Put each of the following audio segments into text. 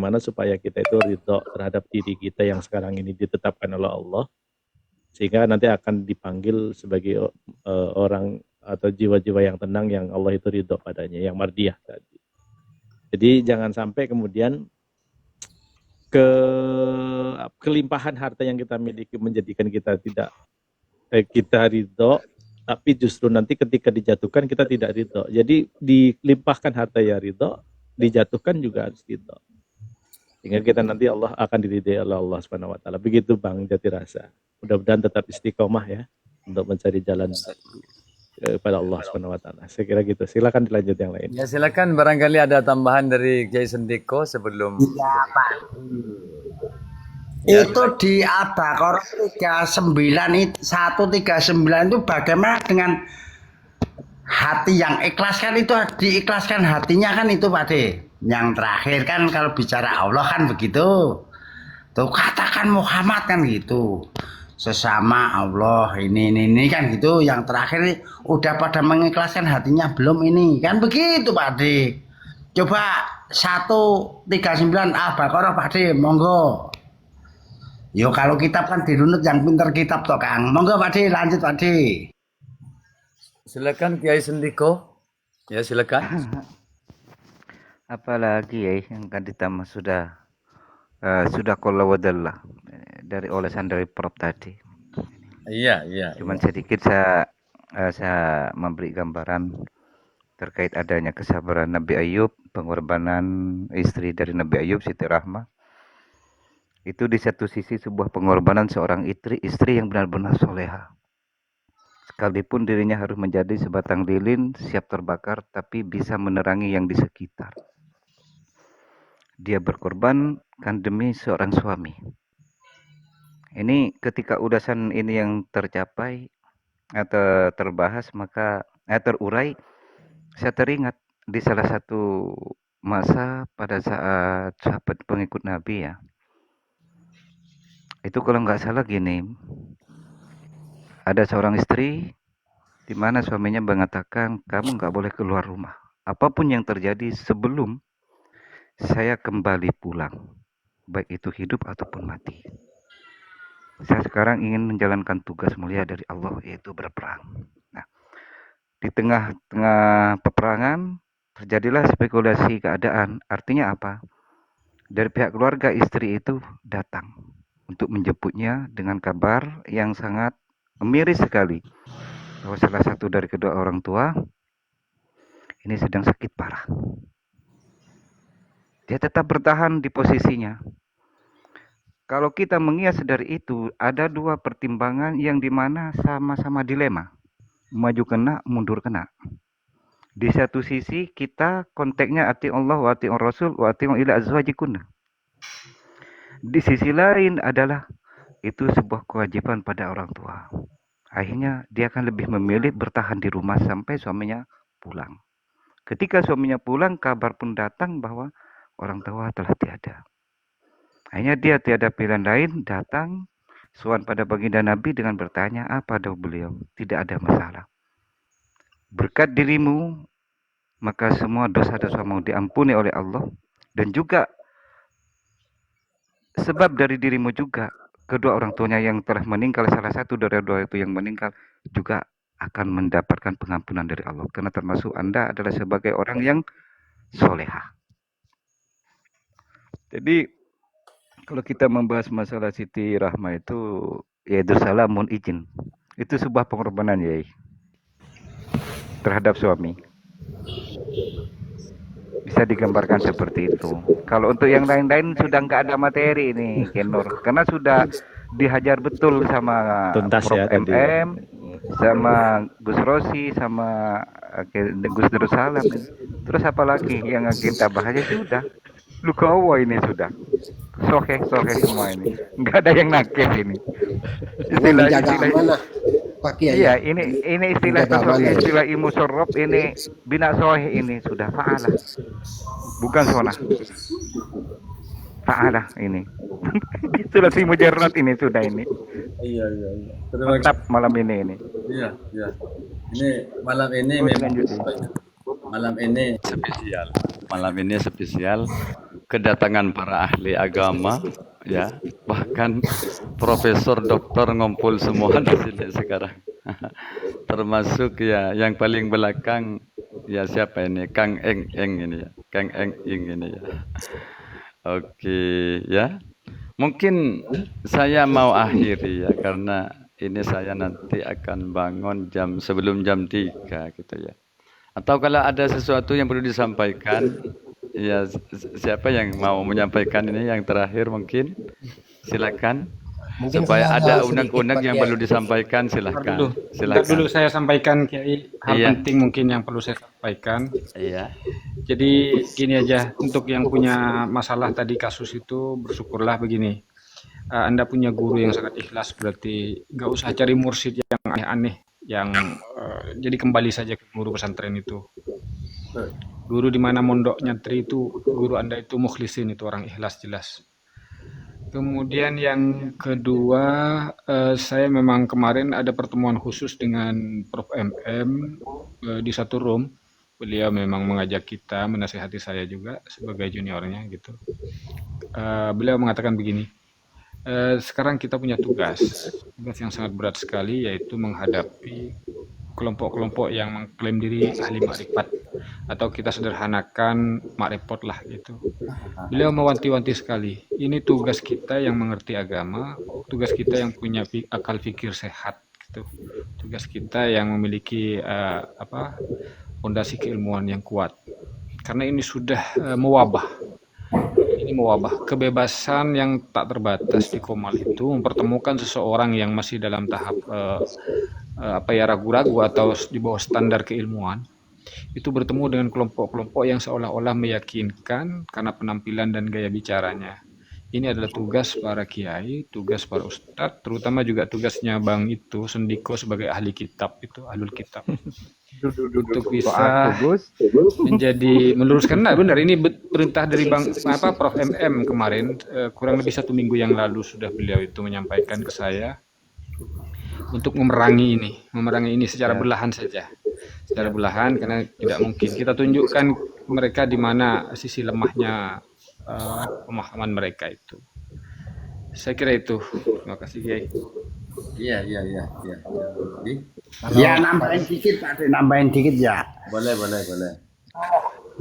Gimana supaya kita itu ridho terhadap diri kita yang sekarang ini ditetapkan oleh Allah, sehingga nanti akan dipanggil sebagai orang atau jiwa-jiwa yang tenang yang Allah itu ridho padanya, yang mardiyah tadi. Jadi jangan sampai kemudian kelimpahan harta yang kita miliki menjadikan kita tidak kita ridho, tapi justru nanti ketika dijatuhkan kita tidak ridho. Jadi dilimpahkan harta ya ridho, dijatuhkan juga harus ridho. Sehingga kita nanti Allah akan diridhai oleh Allah Subhanahu wa taala. Begitu Bang Jatirasa. Mudah-mudahan tetap istiqomah ya untuk mencari jalan kepada Allah Subhanahu wa taala. Saya kira gitu. Silakan dilanjut yang lain. Ya silakan, barangkali ada tambahan dari Kiai Sendiko sebelum. Ya Pak. Ya. Itu di Al-Baqarah 39 139 itu bagaimana dengan hati yang ikhlas, kan itu diikhlaskan hatinya kan itu Pak De. Yang terakhir kan kalau bicara Allah kan begitu. Tuh katakan Muhammad kan gitu. Sesama Allah ini kan gitu. Yang terakhir udah pada mengikhlaskan hatinya belum ini? Kan begitu Pak De. Coba 139 Al-Baqarah Pak De, monggo. Yo kalau kitab kan dirunut yang pinter kitab toh Kang. Monggo Pak De, lanjut Pak De. Silakan Kiai Sendiko. Ya silakan. Apalagi ya yang kan ditambah sudah qala wadallah dari olesan dari Prof tadi. Iya. Cuman sedikit saya memberi gambaran terkait adanya kesabaran Nabi Ayub, pengorbanan istri dari Nabi Ayub, Siti Rahmah. Itu di satu sisi sebuah pengorbanan seorang istri yang benar-benar soleha. Sekalipun dirinya harus menjadi sebatang lilin siap terbakar, tapi bisa menerangi yang di sekitar. Dia berkorban kan demi seorang suami. Ini ketika udasan ini yang tercapai atau terbahas, maka terurai, saya teringat di salah satu masa pada saat sahabat pengikut Nabi ya. Itu kalau nggak salah gini, ada seorang istri di mana suaminya mengatakan kamu nggak boleh keluar rumah. Apapun yang terjadi sebelum saya kembali pulang, baik itu hidup ataupun mati. Saya sekarang ingin menjalankan tugas mulia dari Allah, yaitu berperang. Nah, di tengah-tengah peperangan terjadilah spekulasi keadaan. Artinya apa? Dari pihak keluarga istri itu datang untuk menjemputnya dengan kabar yang sangat miris sekali, bahwa salah satu dari kedua orang tua ini sedang sakit parah. Dia tetap bertahan di posisinya. Kalau kita mengias dari itu, ada dua pertimbangan yang dimana sama-sama dilema. Maju kena, mundur kena. Di satu sisi kita konteksnya ati Allah wa ati Rasul wa ati ila azwajikunna. Di sisi lain adalah itu sebuah kewajiban pada orang tua. Akhirnya dia akan lebih memilih bertahan di rumah sampai suaminya pulang. Ketika suaminya pulang, kabar pun datang bahwa orang tua telah tiada. Akhirnya dia tiada pilihan lain, datang sowan pada baginda Nabi dengan bertanya, apa doa beliau? Tidak ada masalah. Berkat dirimu, maka semua dosa-dosamu diampuni oleh Allah. Dan juga sebab dari dirimu juga, kedua orang tuanya yang telah meninggal, salah satu dari dua itu yang meninggal, juga akan mendapatkan pengampunan dari Allah. Karena termasuk Anda adalah sebagai orang yang soleha. Jadi, kalau kita membahas masalah Siti Rahmah itu, yaitu salamun izin. Itu sebuah pengorbanan ya terhadap suami. Bisa digambarkan seperti itu. Kalau untuk yang lain-lain sudah nggak ada materi ini, Kenur. Karena sudah dihajar betul sama Tuntas Prof. ya tadi. MM, sama Gus Rosi, sama Gus Darussalam. Terus apa lagi yang kita bahas sudah. Lukawa ini sudah. Sohe semua ini. Nggak ada yang nakes ini. Istilah Pak Kiai. Iya, ini istilah ilmu sorob ini bina sohe ini sudah fa'alah. Bukan sonah. Fa'alah ini. Sudah si mujarrad ini sudah ini. Iya. Mantap malam ini. Iya. Ini malam ini memang lanjut. malam ini spesial. kedatangan para ahli agama, ya, bahkan profesor, doktor ngumpul semua di sini sekarang. Termasuk ya yang paling belakang, ya siapa ini? Kang Eng ini ya, Kang Eng ini ya. Oke, ya. Mungkin saya mau akhiri ya, karena ini saya nanti akan bangun sebelum jam 3 gitu ya. Atau kalau ada sesuatu yang perlu disampaikan, ya siapa yang mau menyampaikan ini yang terakhir mungkin? Silakan. Mungkin Supaya saya ada sedikit, unek-unek Pak yang Kiai. perlu disampaikan, Bentar silakan. dulu. Bentar Silakan. dulu saya sampaikan Kiai, hal Iya. penting mungkin yang perlu saya sampaikan. Iya. Jadi gini aja, untuk yang punya masalah tadi kasus itu bersyukurlah begini. Anda punya guru yang sangat ikhlas, berarti nggak usah cari mursyid yang aneh-aneh, yang jadi kembali saja ke guru pesantren itu. Guru di mana mondok nyantri itu, guru Anda itu mukhlisin, itu orang ikhlas jelas. Kemudian yang kedua, saya memang kemarin ada pertemuan khusus dengan Prof. MM di satu room. Beliau memang mengajak kita, menasihati saya juga sebagai juniornya gitu. Beliau mengatakan begini, sekarang kita punya tugas yang sangat berat sekali, yaitu menghadapi kelompok-kelompok yang mengklaim diri ahli makrifat, atau kita sederhanakan makrifat lah gitu. Beliau mewanti-wanti sekali, ini tugas kita yang mengerti agama, tugas kita yang punya akal fikir sehat gitu, tugas kita yang memiliki fondasi keilmuan yang kuat, karena ini sudah mewabah. Ini mewabah. Kebebasan yang tak terbatas di Komal itu mempertemukan seseorang yang masih dalam tahap ragu-ragu atau di bawah standar keilmuan, itu bertemu dengan kelompok-kelompok yang seolah-olah meyakinkan karena penampilan dan gaya bicaranya. Ini adalah tugas para kiai, tugas para ustadz, terutama juga tugasnya Bang itu Sendiko sebagai ahli kitab, itu ahlul kitab, untuk bisa menjadi meluruskan. Nah benar, ini perintah dari Prof. MM kemarin, kurang lebih 1 minggu yang lalu sudah beliau itu menyampaikan ke saya untuk memerangi ini secara belahan saja, secara belahan, karena tidak mungkin kita tunjukkan mereka di mana sisi lemahnya pemahaman mereka itu. Saya kira itu. Terima kasih Kiai. Iya. Ya nambahin dikit Pak, nambahin dikit ya. Boleh.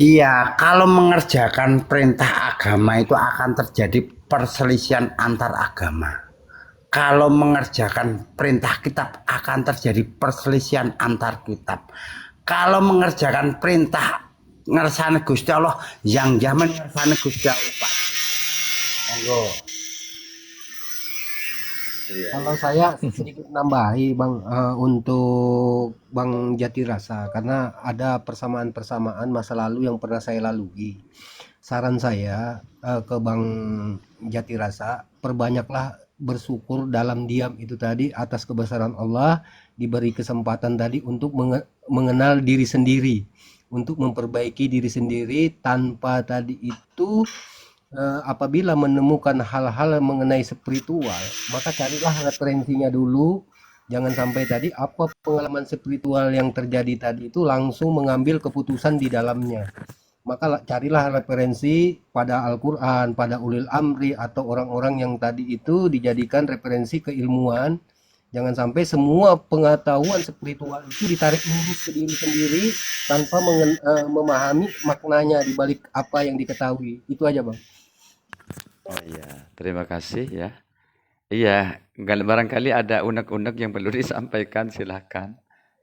Iya, kalau mengerjakan perintah agama itu akan terjadi perselisihan antar agama. Kalau mengerjakan perintah kitab akan terjadi perselisihan antar kitab. Kalau mengerjakan perintah ngersane Gusti Allah, yang zaman ngersane Gusti Allah, Pak. Monggo. Kalau saya sedikit nambahi Bang, untuk Bang Jatirasa, karena ada persamaan-persamaan masa lalu yang pernah saya lalui. Saran saya ke Bang Jatirasa, perbanyaklah bersyukur dalam diam itu tadi atas kebesaran Allah, diberi kesempatan tadi untuk mengenal diri sendiri, untuk memperbaiki diri sendiri tanpa tadi itu apabila menemukan hal-hal mengenai spiritual, maka carilah referensinya dulu. Jangan sampai tadi apa pengalaman spiritual yang terjadi tadi itu langsung mengambil keputusan di dalamnya. Maka carilah referensi pada Al-Quran, pada ulil amri, atau orang-orang yang tadi itu dijadikan referensi keilmuan. Jangan sampai semua pengetahuan spiritual itu ditarik lurus ke diri sendiri tanpa memahami maknanya di balik apa yang diketahui. Itu aja Bang. Oh iya, terima kasih ya. Iya, barangkali ada unek-unek yang perlu disampaikan, silahkan.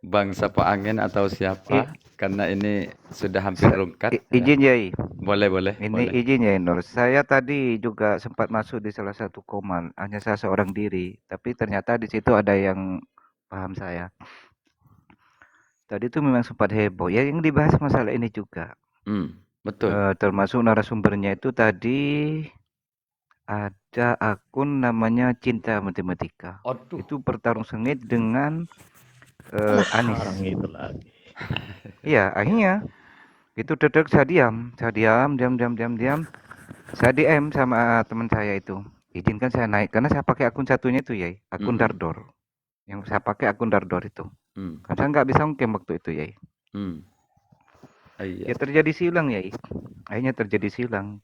Bang Sapo Angin atau siapa, karena ini sudah hampir rungkat. Izin Yai. Boleh. Ini boleh. izin ya Nur. Saya tadi juga sempat masuk di salah satu komal, hanya saya seorang diri, tapi ternyata di situ ada yang paham saya. Tadi itu memang sempat heboh. Ya yang dibahas masalah ini juga. Betul. Termasuk narasumbernya itu tadi ada akun namanya Cinta Matematika. Aduh. Itu bertarung sengit dengan Anies. Orang itu lagi. Iya, akhirnya itu dedek saya diam. Saya DM sama teman saya itu. Izinkan saya naik karena saya pakai akun satunya itu ya, akun Dardor. Yang saya pakai akun Dardor itu. Karena saya nggak bisa ngecam waktu itu ya. Iya. Ya terjadi silang ya. Akhirnya terjadi silang.